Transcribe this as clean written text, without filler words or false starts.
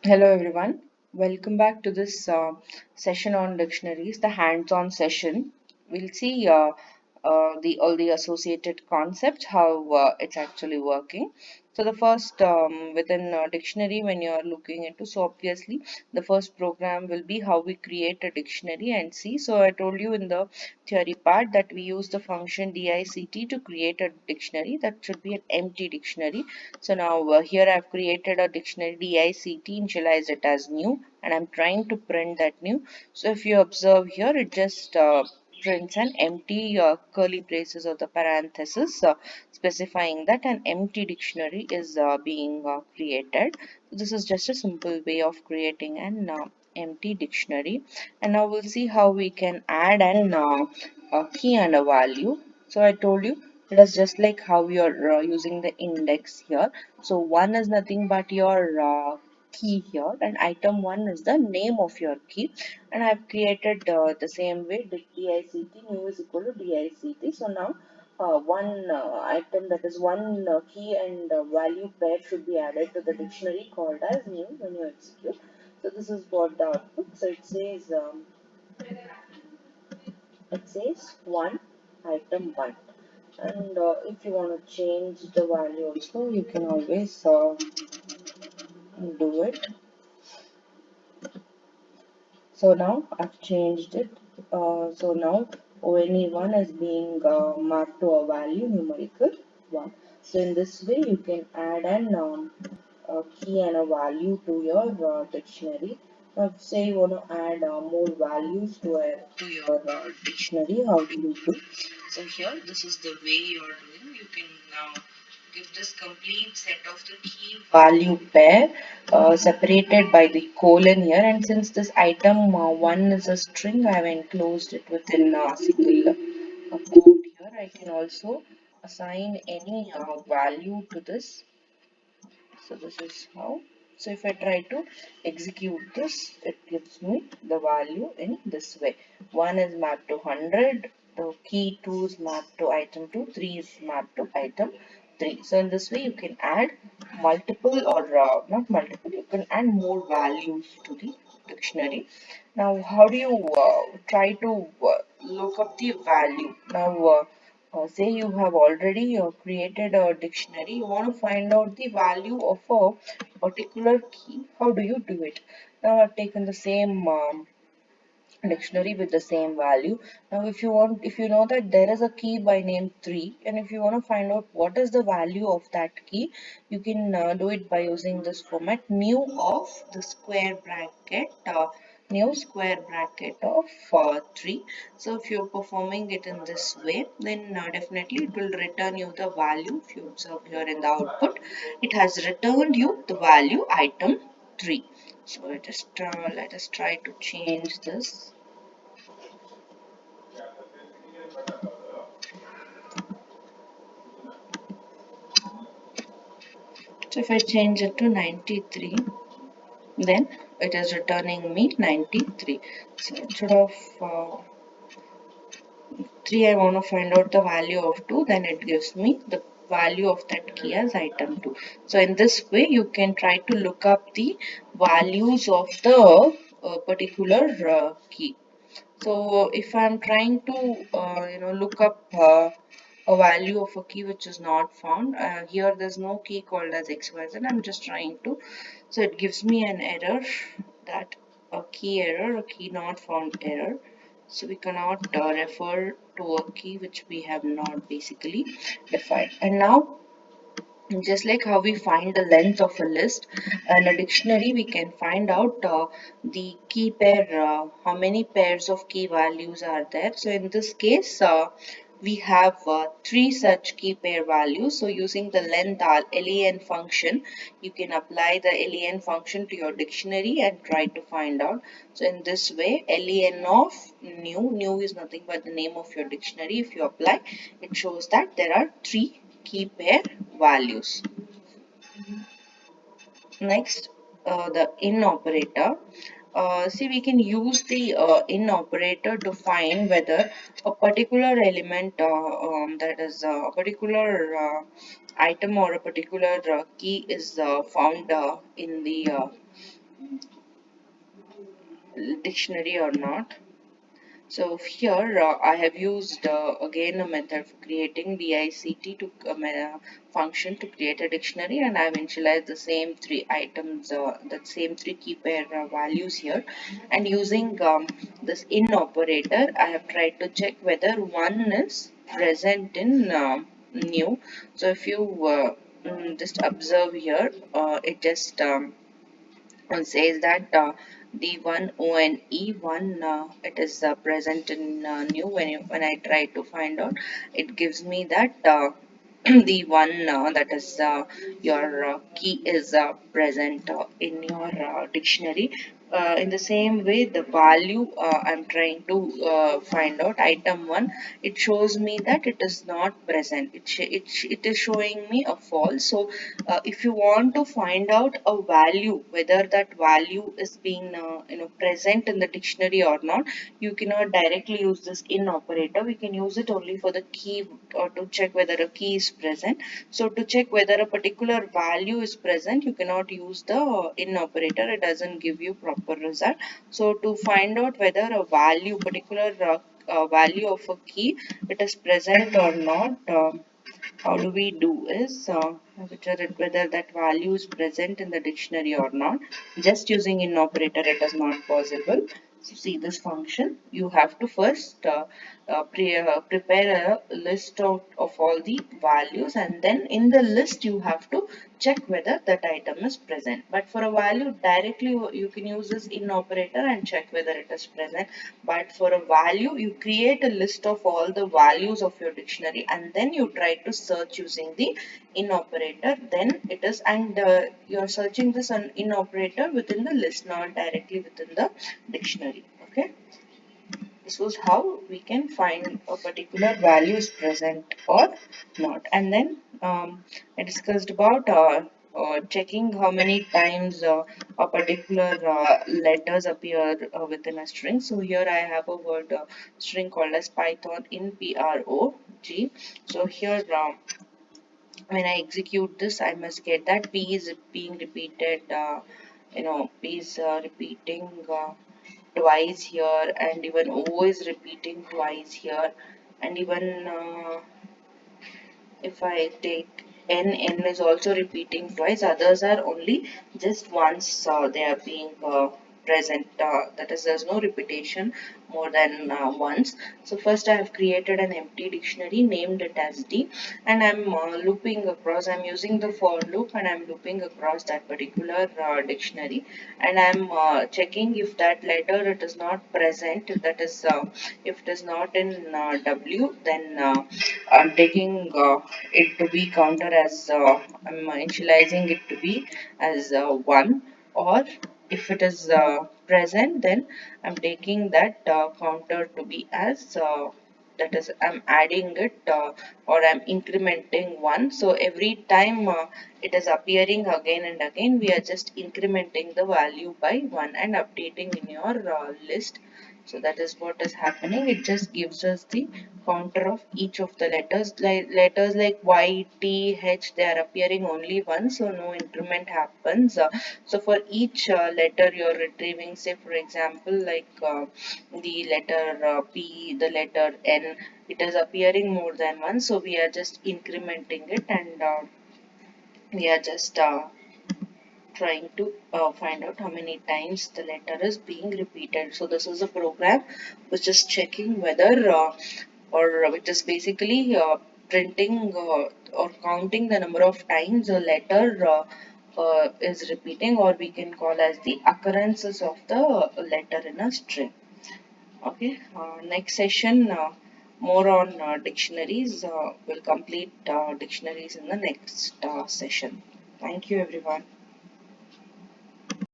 Hello everyone, welcome back to this session on dictionaries, the hands-on session. We'll see the all the associated concepts, how it's actually working. So the first within a dictionary when you are looking into, so obviously the first program will be how we create a dictionary and see. So I told you in the theory part that we use the function dict to create a dictionary. That should be an empty dictionary. So now here I've created a dictionary dict, initialized it as new, and I'm trying to print that new. So if you observe here, it just prints an empty curly braces or the parenthesis specifying that an empty dictionary is being created. So this is just a simple way of creating an empty dictionary. And now we'll see how we can add an a key and a value. So I told you it is just like how you're using the index here. So one is nothing but your key here, and item one is the name of your key. And I've created the same way, dict new is equal to dict. So now one item, that is one key and value pair, should be added to the dictionary called as new when you execute. So this is what the output. So it says one item one. And if you want to change the value also, you can always do it. So now I've changed it. So now ONE1 is being marked to a value numerical 1. So in this way you can add a key and a value to your dictionary. Now say you want to add more values to your dictionary, how do you do? So here this is the way you are doing. You can now give this complete set of the key value pair separated by the colon here, and since this item one is a string, I have enclosed it within a single quote here. I can also assign any value to this. So this is how. So if I try to execute this, it gives me the value in this way. 1 is mapped to 100, the key 2 is mapped to item 2, 3 is mapped to item 3. So in this way you can add multiple, or not multiple, you can add more values to the dictionary. Now how do you try to look up the value? Now say you have already created a dictionary, you want to find out the value of a particular key. How do you do it? Now I've taken the same dictionary with the same value. Now if you know that there is a key by name 3, and if you want to find out what is the value of that key, you can do it by using this format, new of the square bracket, new square bracket of 3. So if you're performing it in this way, then definitely it will return you the value. If you observe here in the output, it has returned you the value item 3. So let us try to change this. So if I change it to 93, then it is returning me 93. So instead of 3, I want to find out the value of 2, then it gives me the value of that key as item 2. So in this way you can try to look up the values of the particular key. So if I'm trying to look up a value of a key which is not found, here there's no key called as XYZ. I'm just trying to, so it gives me an error, that a key error, a key not found error. So we cannot refer to a key which we have not basically defined. And now, just like how we find the length of a list in a dictionary, we can find out the key pair, how many pairs of key values are there. So in this case, we have three such key pair values. So using the length len function, you can apply the len function to your dictionary and try to find out. So in this way, len of new is nothing but the name of your dictionary. If you apply, it shows that there are three key pair values. Next, the in operator. See, we can use the in operator to find whether a particular element, that is a particular item or a particular key is found in the dictionary or not. So here I have used again a method for creating DICT to function to create a dictionary, and I have initialized the same three items, the same three key pair values here, and using this in operator, I have tried to check whether one is present in new. So if you just observe here, it just says that D1 ONE one it is present in new. When I try to find out, it gives me that the one that is your key is present in your dictionary. In the same way, the value I'm trying to find out, item 1, it shows me that it is not present. It is showing me a false. So if you want to find out a value, whether that value is being present in the dictionary or not, you cannot directly use this in operator. We can use it only for the key, or to check whether a key is present. So to check whether a particular value is present, you cannot use the in operator. It doesn't give you proper result. So to find out whether a value, particular value of a key, it is present or not, how do we do is whether that value is present in the dictionary or not. Just using in operator, it is not possible. So see this function, you have to first prepare a list of all the values, and then in the list you have to check whether that item is present. But for a value, directly you can use this in operator and check whether it is present. But for a value, you create a list of all the values of your dictionary, and then you try to search using the in operator. Then it is, and you're searching this in operator within the list, not directly within the dictionary. Okay. This was how we can find a particular value is present or not. And then I discussed about checking how many times a particular letters appear within a string. So here I have a word string called as Python in PROG. So here when I execute this, I must get that P is being repeated, P is repeating twice here, and even O is repeating twice here, and even if I take N is also repeating twice. Others are only just once they are being present. That is, there's no repetition more than once. So first I have created an empty dictionary, named it as D, and I'm looping across. I'm using the for loop, and I'm looping across that particular dictionary, and I'm checking if that letter it is not present. If it is not in W, then I'm taking it to be counter as I'm initializing it to be as 1, or if it is present, then I'm taking that counter to be as that is, I'm adding it or I'm incrementing 1. So every time it is appearing again and again, we are just incrementing the value by 1 and updating in your list. So that is what is happening. It just gives us the counter of each of the letters. Like letters like Y, T, H, they are appearing only once, so no increment happens. So for each letter you're retrieving, say for example, like the letter P, the letter N, it is appearing more than once, so we are just incrementing it, and we are just trying to find out how many times the letter is being repeated. So this is a program which is checking whether or which is basically printing or counting the number of times a letter is repeating, or we can call as the occurrences of the letter in a string. Okay, next session more on dictionaries. We'll complete dictionaries in the next session. Thank you everyone.